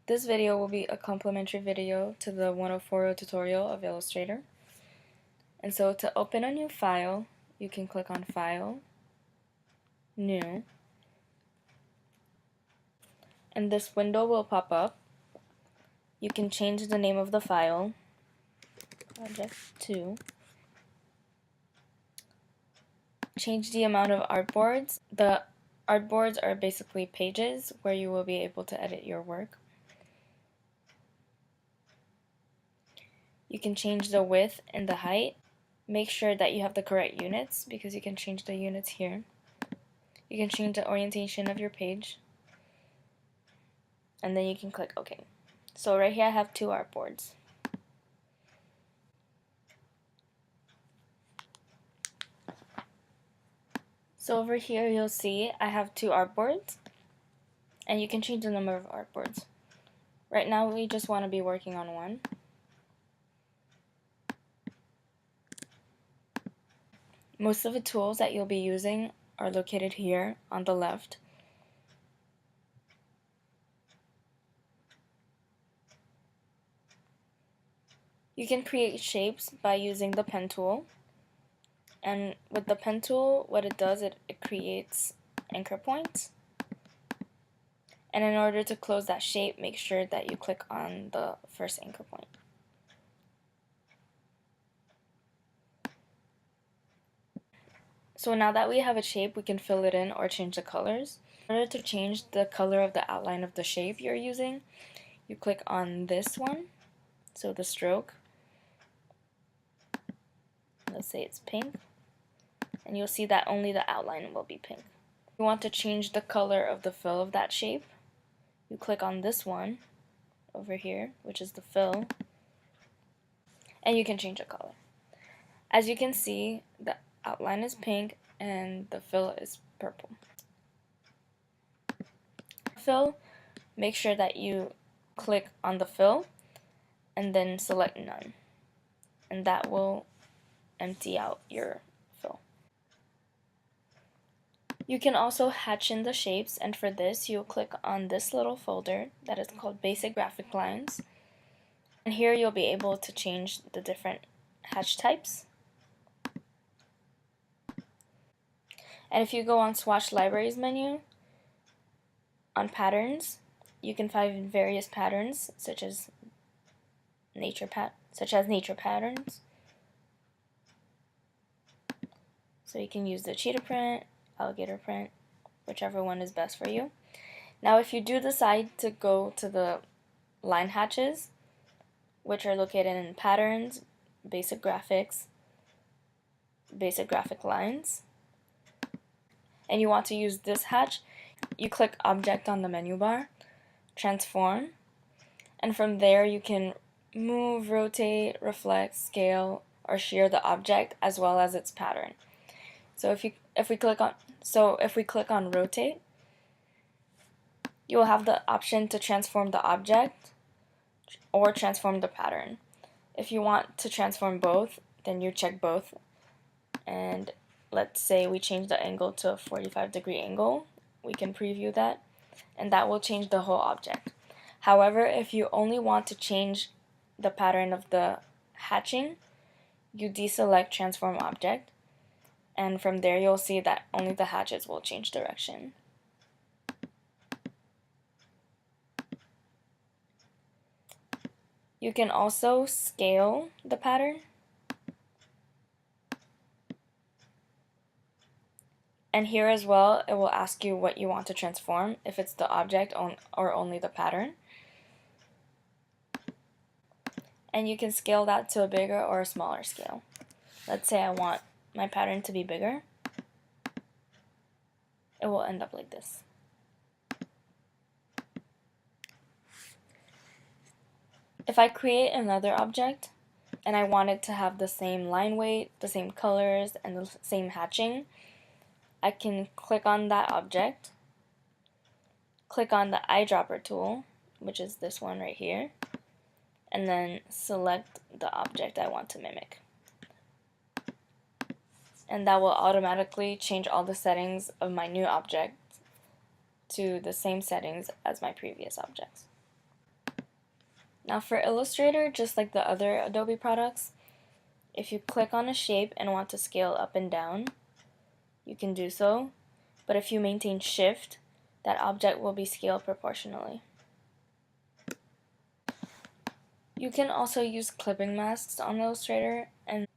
This video will be a complimentary video to the 104 tutorial of Illustrator. And so to open a new file, you can click on File, New, and this window will pop up. You can change the name of the file, Project 2. Change the amount of artboards. The artboards are basically pages where you will be able to edit your work. You can change the width and the height. Make sure that you have the correct units because you can change the units here. You can change the orientation of your page. And then you can click OK. So right here I have two artboards. So over here you'll see I have two artboards, and you can change the number of artboards. Right now we just want to be working on one. Most of the tools that you'll be using are located here on the left. You can create shapes by using the pen tool. And with the pen tool, what it does, it creates anchor points. And in order to close that shape, make sure that you click on the first anchor point. So now that we have a shape, we can fill it in or change the colors. In order to change the color of the outline of the shape you're using, you click on this one, so the stroke. Let's say it's pink, and you'll see that only the outline will be pink. If you want to change the color of the fill of that shape, you click on this one over here, which is the fill, and you can change the color. As you can see, the outline is pink and the fill is purple. Fill, make sure that you click on the fill and then select none, and that will empty out your fill. You can also hatch in the shapes, and for this you'll click on this little folder that is called Basic Graphic Lines, and here you'll be able to change the different hatch types. And if you go on Swatch Libraries menu, on Patterns, you can find various patterns such as nature patterns. So you can use the cheetah print, alligator print, whichever one is best for you. Now if you do decide to go to the line hatches, which are located in Patterns, Basic Graphics, Basic Graphic Lines, and you want to use this hatch, you click Object on the menu bar, Transform, and from there you can move, rotate, reflect, scale, or shear the object as well as its pattern. So if we click on rotate, you will have the option to transform the object or transform the pattern. If you want to transform both, then you check both, and let's say we change the angle to a 45-degree angle. We can preview that, and that will change the whole object. However, if you only want to change the pattern of the hatching, you deselect Transform Object, and from there you'll see that only the hatches will change direction. You can also scale the pattern, and here as well it will ask you what you want to transform, if it's the object or only the pattern. And you can scale that to a bigger or a smaller scale. Let's say I want my pattern to be bigger. It will end up like this. If I create another object and I want it to have the same line weight, the same colors, and the same hatching, I can click on that object, click on the eyedropper tool, which is this one right here, and then select the object I want to mimic. And that will automatically change all the settings of my new object to the same settings as my previous objects. Now for Illustrator, just like the other Adobe products, if you click on a shape and want to scale up and down, you can do so, but if you maintain Shift, that object will be scaled proportionally. You can also use clipping masks on Illustrator, and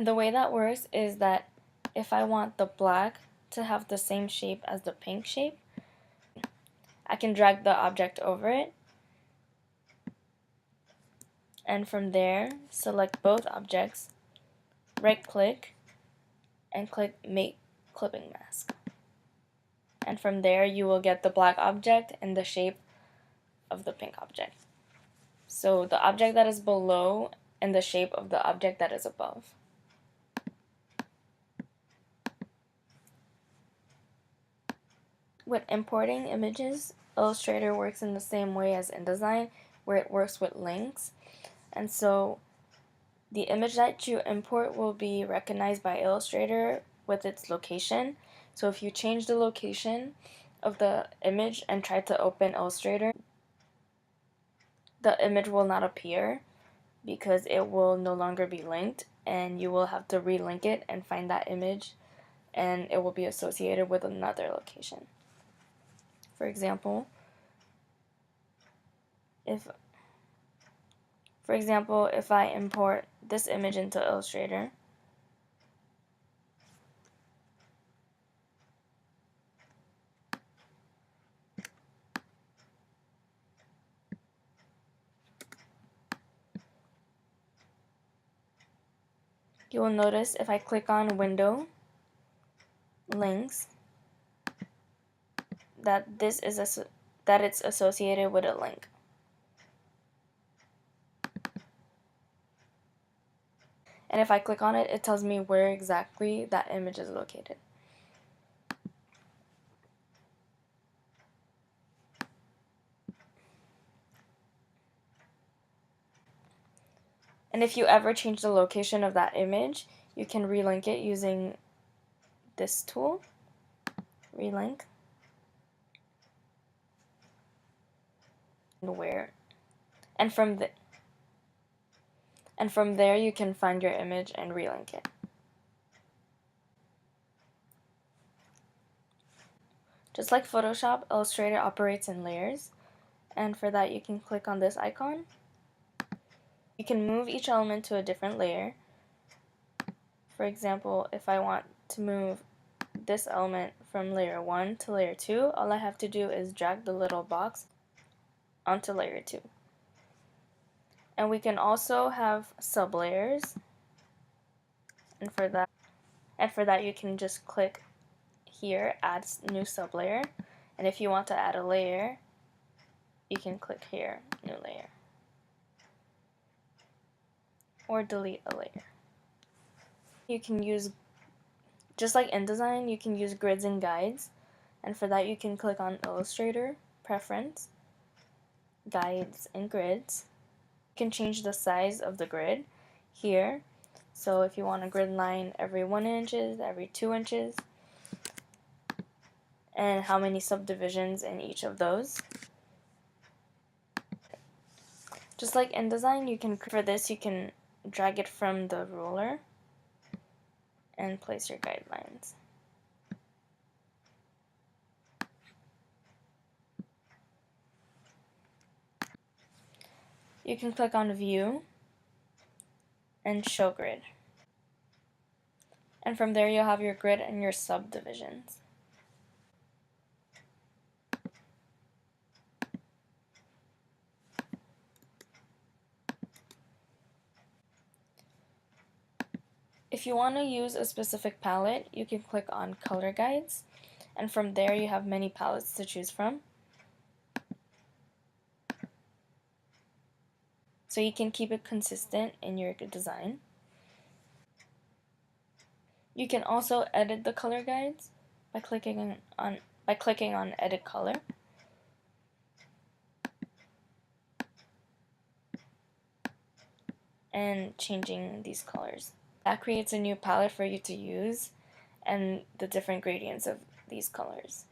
the way that works is that if I want the black to have the same shape as the pink shape, I can drag the object over it, and from there, select both objects, right-click, and click Make Clipping Mask. And from there, you will get the black object and the shape of the pink object. So the object that is below and the shape of the object that is above. With importing images, Illustrator works in the same way as InDesign, where it works with links. And so the image that you import will be recognized by Illustrator with its location. So if you change the location of the image and try to open Illustrator, the image will not appear because it will no longer be linked, and you will have to relink it and find that image, and it will be associated with another location. For example, if I import this image into Illustrator, you will notice if I click on Window, Links, that it's associated with a link. And if I click on it, it tells me where exactly that image is located. And if you ever change the location of that image, you can relink it using this tool, relink, and from there you can find your image and relink it. Just like Photoshop, Illustrator operates in layers, and for that you can click on this icon. You can move each element to a different layer. For example, if I want to move this element from layer 1 to layer 2, all I have to do is drag the little box onto layer 2. And we can also have sublayers, and for that you can just click here, add new sublayer, and if you want to add a layer, you can click here, new layer, or delete a layer. You can use, just like InDesign, you can use grids and guides, and for that you can click on Illustrator, Preference, Guides and Grids. You can change the size of the grid here, so if you want a grid line every 1 inch, every 2 inches, and how many subdivisions in each of those. Just like InDesign, for this you can drag it from the ruler and place your guidelines. You can click on View and Show Grid. And from there you'll have your grid and your subdivisions. If you want to use a specific palette, you can click on Color Guides, and from there you have many palettes to choose from. So you can keep it consistent in your design. You can also edit the color guides by clicking on Edit Color. And changing these colors. That creates a new palette for you to use and the different gradients of these colors.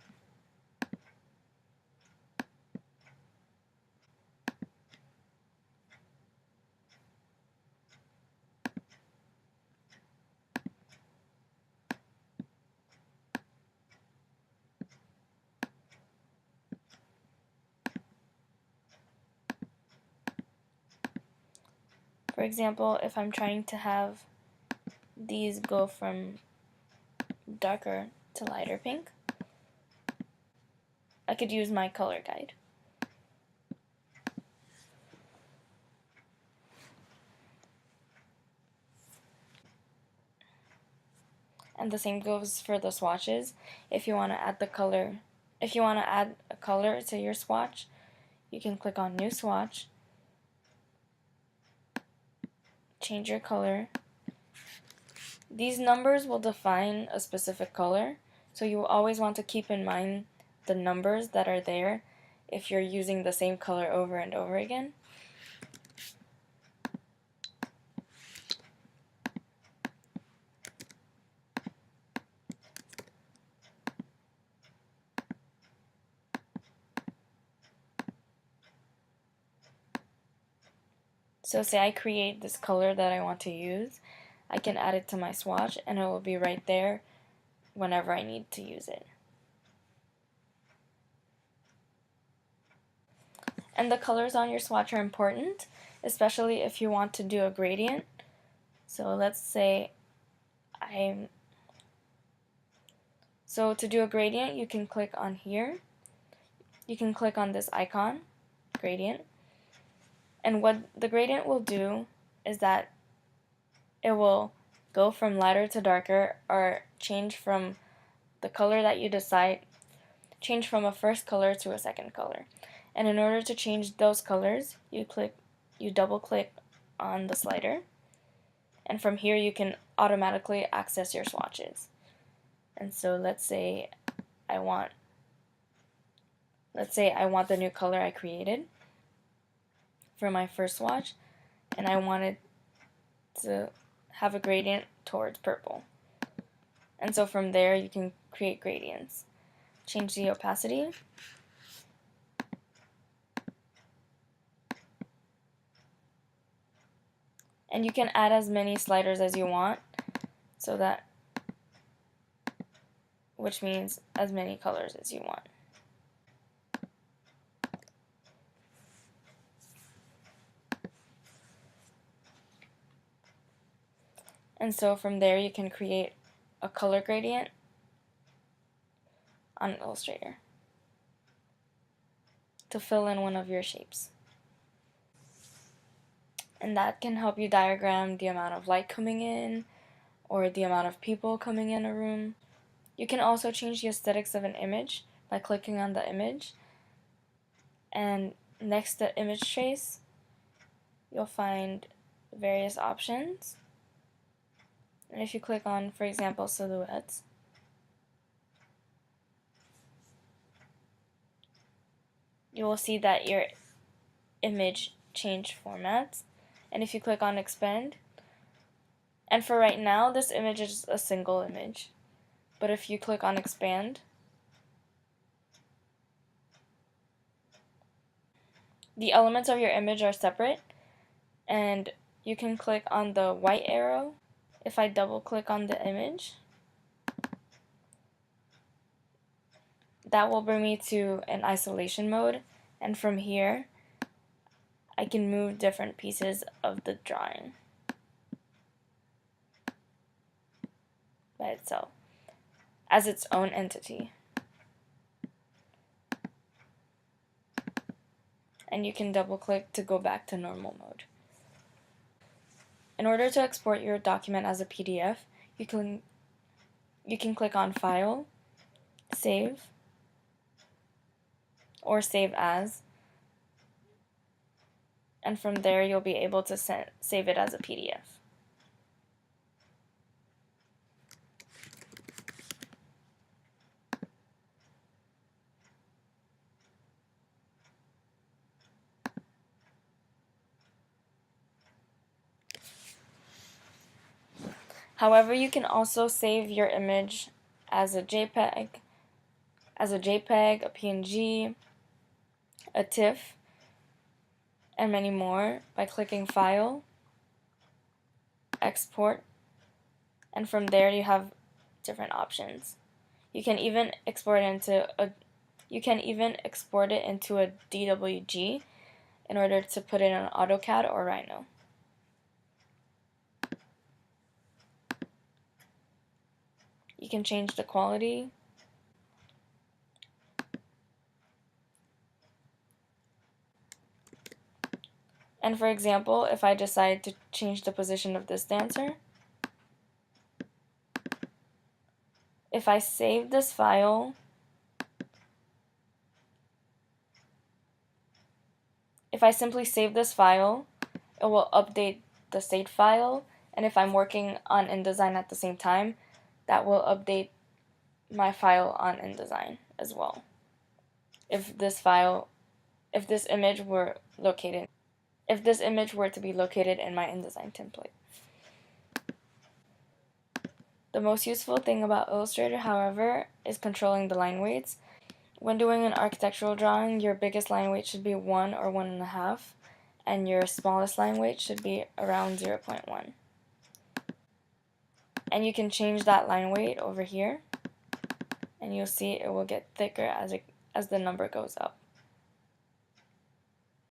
For example, if I'm trying to have these go from darker to lighter pink, I could use my color guide. And the same goes for the swatches. If you want to add a color to your swatch, you can click on New Swatch, change your color. These numbers will define a specific color, so you will always want to keep in mind the numbers that are there if you're using the same color over and over again. So say I create this color that I want to use, I can add it to my swatch and it will be right there whenever I need to use it. And the colors on your swatch are important, especially if you want to do a gradient. So let's say So to do a gradient, you can click on here. You can click on this icon, gradient. And what the gradient will do is that it will go from lighter to darker, or change from the color that you decide, change from a first color to a second color. And in order to change those colors, you double click on the slider, and from here you can automatically access your swatches. And so let's say I want the new color I created for my first swatch, and I wanted to have a gradient towards purple. And so from there you can create gradients. Change the opacity. And you can add as many sliders as you want, which means as many colors as you want. And so from there you can create a color gradient on Illustrator to fill in one of your shapes. And that can help you diagram the amount of light coming in or the amount of people coming in a room. You can also change the aesthetics of an image by clicking on the image, and next to image trace you'll find various options. And if you click on, for example, silhouettes, you will see that your image changed formats. And if you click on expand, and for right now this image is a single image, but if you click on expand, the elements of your image are separate, and you can click on the white arrow. If I double click on the image, that will bring me to an isolation mode, and from here I can move different pieces of the drawing by itself as its own entity. And you can double click to go back to normal mode. In order to export your document as a PDF, you can click on File, Save, or Save As, and from there you'll be able to save it as a PDF. However, you can also save your image as a JPEG, a PNG, a TIFF, and many more by clicking File, Export, and from there you have different options. You can even export it into a DWG in order to put it in AutoCAD or Rhino. You can change the quality. And for example, if I decide to change the position of this dancer, if I save this file, if I simply save this file, it will update the state file, and if I'm working on InDesign at the same time, that will update my file on InDesign as well. If this image were to be located in my InDesign template. The most useful thing about Illustrator, however, is controlling the line weights. When doing an architectural drawing, your biggest line weight should be 1 or 1.5, and your smallest line weight should be around 0.1. And you can change that line weight over here, and you'll see it will get thicker as the number goes up.